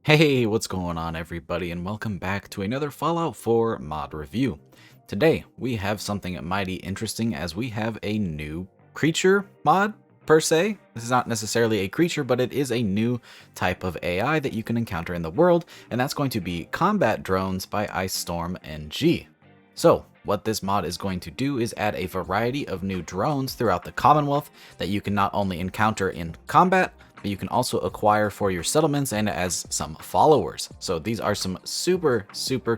Hey, what's going on everybody, and welcome back to another Fallout 4 mod review. Today, we have something mighty interesting as we have a new creature mod, per se. This is not necessarily a creature, but it is a new type of AI that you can encounter in the world, and that's going to be combat drones by Ice Storm NG. So, what this mod is going to do is add a variety of new drones throughout the Commonwealth that you can not only encounter in combat, but you can also acquire for your settlements and as some followers. So these are some super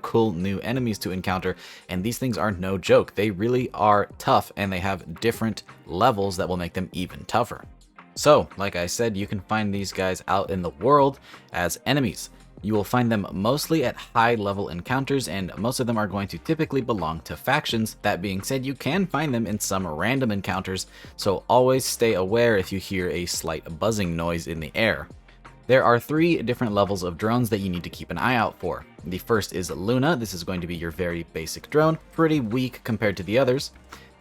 cool new enemies to encounter, and these things are no joke. They really are tough, and they have different levels that will make them even tougher. So, like I said, you can find these guys out in the world as enemies. You will find them mostly at high level encounters, and most of them are going to typically belong to factions. That being said, you can find them in some random encounters, so always stay aware if you hear a slight buzzing noise in the air. There are 3 different levels of drones that you need to keep an eye out for. The first is Luna. This is going to be your very basic drone, pretty weak compared to the others.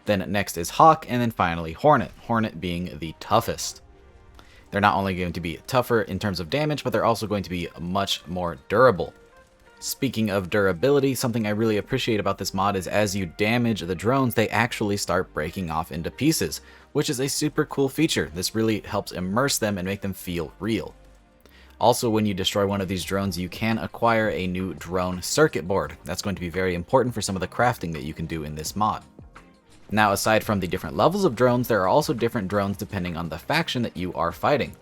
Then next is Hawk, and then finally Hornet, Hornet being the toughest. They're not only going to be tougher in terms of damage, but they're also going to be much more durable. Speaking of durability, something I really appreciate about this mod is as you damage the drones, they actually start breaking off into pieces, which is a super cool feature. This really helps immerse them and make them feel real. Also, when you destroy one of these drones, you can acquire a new drone circuit board. That's going to be very important for some of the crafting that you can do in this mod. Now, aside from the different levels of drones, there are also different drones depending on the faction that you are fighting.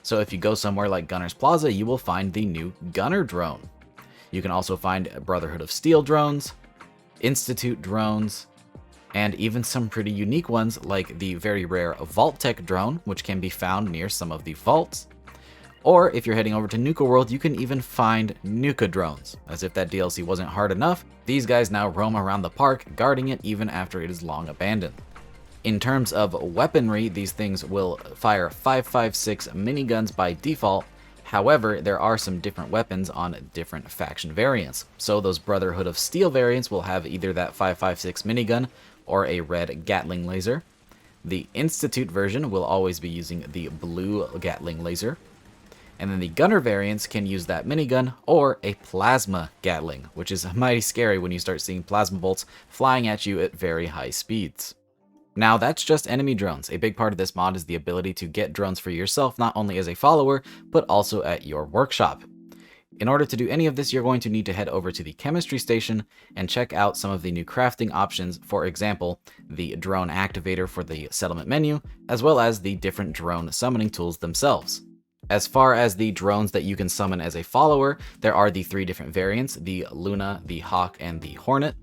So if you go somewhere like Gunner's Plaza, you will find the new Gunner drone. You can also find Brotherhood of Steel drones, Institute drones, and even some pretty unique ones like the very rare Vault Tech drone, which can be found near some of the vaults. Or if you're heading over to Nuka World, you can even find Nuka drones. As if that DLC wasn't hard enough, these guys now roam around the park, guarding it even after it is long abandoned. In terms of weaponry, these things will fire 5.56 miniguns by default. However, there are some different weapons on different faction variants. So those Brotherhood of Steel variants will have either that 5.56 minigun or a red Gatling laser. The Institute version will always be using the blue Gatling laser. And then the Gunner variants can use that minigun or a plasma Gatling, which is mighty scary when you start seeing plasma bolts flying at you at very high speeds. Now, that's just enemy drones. A big part of this mod is the ability to get drones for yourself, not only as a follower, but also at your workshop. In order to do any of this, you're going to need to head over to the chemistry station and check out some of the new crafting options, for example, the drone activator for the settlement menu, as well as the different drone summoning tools themselves. As far as the drones that you can summon as a follower, there are the 3 different variants, the Luna, the Hawk, and the Hornet.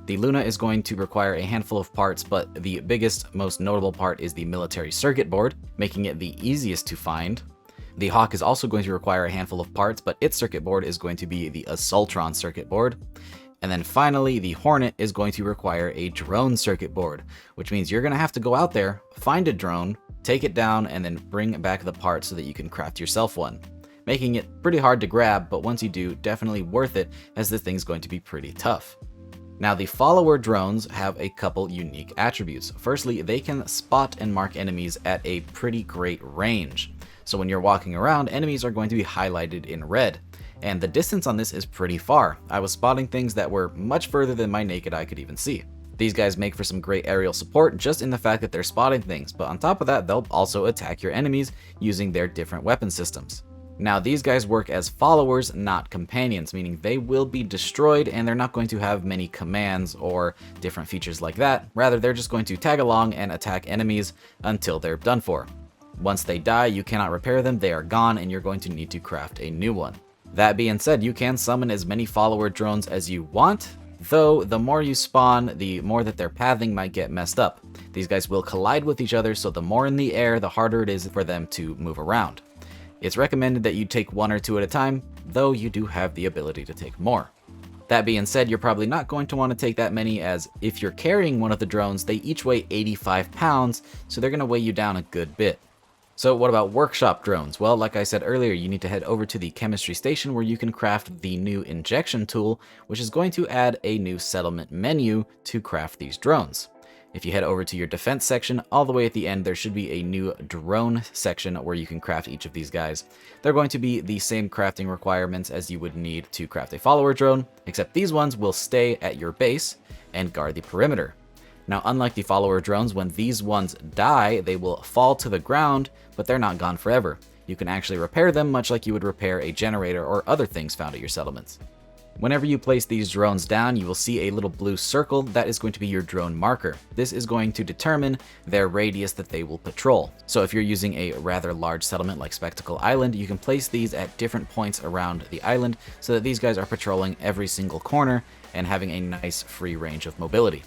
The Luna is going to require a handful of parts, but the biggest, most notable part is the military circuit board, making it the easiest to find. The Hawk is also going to require a handful of parts, but its circuit board is going to be the Assaultron circuit board. And then finally, the Hornet is going to require a drone circuit board, which means you're going to have to go out there, find a drone, take it down, and then bring back the parts so that you can craft yourself one. Making it pretty hard to grab, but once you do, definitely worth it, as this thing's going to be pretty tough. Now, the follower drones have a couple unique attributes. Firstly, they can spot and mark enemies at a pretty great range. So when you're walking around, enemies are going to be highlighted in red. And the distance on this is pretty far. I was spotting things that were much further than my naked eye could even see. These guys make for some great aerial support just in the fact that they're spotting things, but on top of that, they'll also attack your enemies using their different weapon systems. Now, these guys work as followers, not companions, meaning they will be destroyed and they're not going to have many commands or different features like that. Rather, they're just going to tag along and attack enemies until they're done for. Once they die, you cannot repair them, they are gone, and you're going to need to craft a new one. That being said, you can summon as many follower drones as you want, though the more you spawn, the more that their pathing might get messed up. These guys will collide with each other, so the more in the air, the harder it is for them to move around. It's recommended that you take 1 or 2 at a time, though you do have the ability to take more. That being said, you're probably not going to want to take that many, as if you're carrying one of the drones, they each weigh 85 pounds, so they're going to weigh you down a good bit. So what about workshop drones? Well, like I said earlier, you need to head over to the chemistry station where you can craft the new injection tool, which is going to add a new settlement menu to craft these drones. If you head over to your defense section, all the way at the end, there should be a new drone section where you can craft each of these guys. They're going to be the same crafting requirements as you would need to craft a follower drone, except these ones will stay at your base and guard the perimeter. Now, unlike the follower drones, when these ones die, they will fall to the ground, but they're not gone forever. You can actually repair them much like you would repair a generator or other things found at your settlements. Whenever you place these drones down, you will see a little blue circle that is going to be your drone marker. This is going to determine their radius that they will patrol. So if you're using a rather large settlement like Spectacle Island, you can place these at different points around the island so that these guys are patrolling every single corner and having a nice free range of mobility.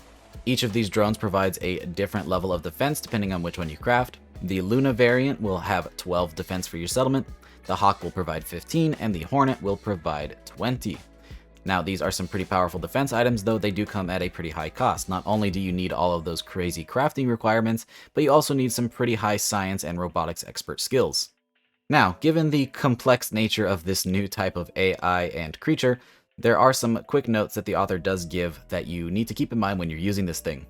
Each of these drones provides a different level of defense depending on which one you craft. The Luna variant will have 12 defense for your settlement, the Hawk will provide 15, and the Hornet will provide 20. Now, these are some pretty powerful defense items, though they do come at a pretty high cost. Not only do you need all of those crazy crafting requirements, but you also need some pretty high science and robotics expert skills. Now, given the complex nature of this new type of AI and creature, there are some quick notes that the author does give that you need to keep in mind when you're using this thing.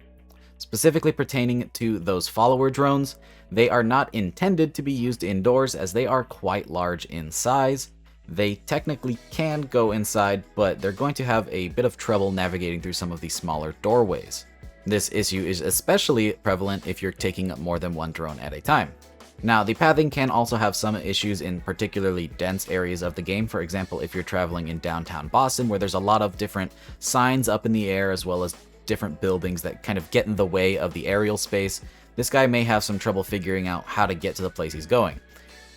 Specifically pertaining to those follower drones, they are not intended to be used indoors as they are quite large in size. They technically can go inside, but they're going to have a bit of trouble navigating through some of these smaller doorways. This issue is especially prevalent if you're taking up more than one drone at a time. Now, the pathing can also have some issues in particularly dense areas of the game. For example, if you're traveling in downtown Boston, where there's a lot of different signs up in the air as well as different buildings that kind of get in the way of the aerial space, this guy may have some trouble figuring out how to get to the place he's going.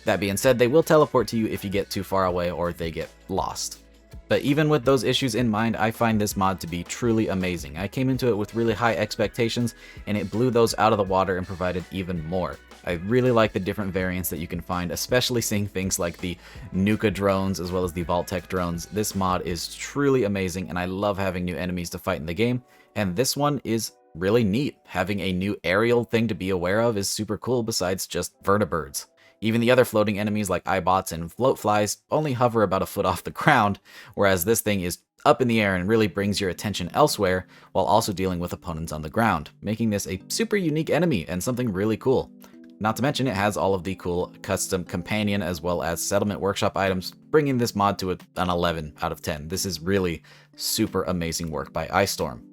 That being said, they will teleport to you if you get too far away or they get lost. But even with those issues in mind, I find this mod to be truly amazing. I came into it with really high expectations, and it blew those out of the water and provided even more. I really like the different variants that you can find, especially seeing things like the Nuka drones as well as the Vault-Tec drones. This mod is truly amazing, and I love having new enemies to fight in the game, and this one is really neat. Having a new aerial thing to be aware of is super cool besides just vertibirds. Even the other floating enemies like Eyebots and Float Flies only hover about a foot off the ground, whereas this thing is up in the air and really brings your attention elsewhere while also dealing with opponents on the ground, making this a super unique enemy and something really cool. Not to mention it has all of the cool custom companion as well as settlement workshop items, bringing this mod to an 11 out of 10. This is really super amazing work by Ice Storm.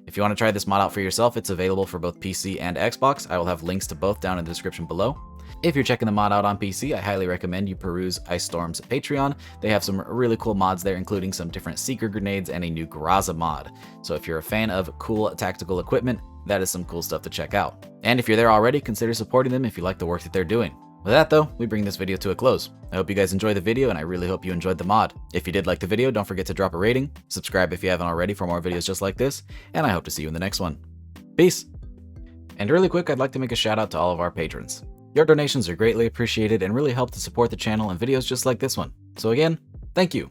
If you want to try this mod out for yourself, it's available for both PC and Xbox. I will have links to both down in the description below. If you're checking the mod out on PC, I highly recommend you peruse Ice Storm's Patreon. They have some really cool mods there, including some different Seeker grenades and a new Graza mod. So if you're a fan of cool tactical equipment, that is some cool stuff to check out. And if you're there already, consider supporting them if you like the work that they're doing. With that though, we bring this video to a close. I hope you guys enjoyed the video, and I really hope you enjoyed the mod. If you did like the video, don't forget to drop a rating, subscribe if you haven't already for more videos just like this, and I hope to see you in the next one. Peace! And really quick, I'd like to make a shout out to all of our patrons. Your donations are greatly appreciated and really help to support the channel and videos just like this one. So again, thank you.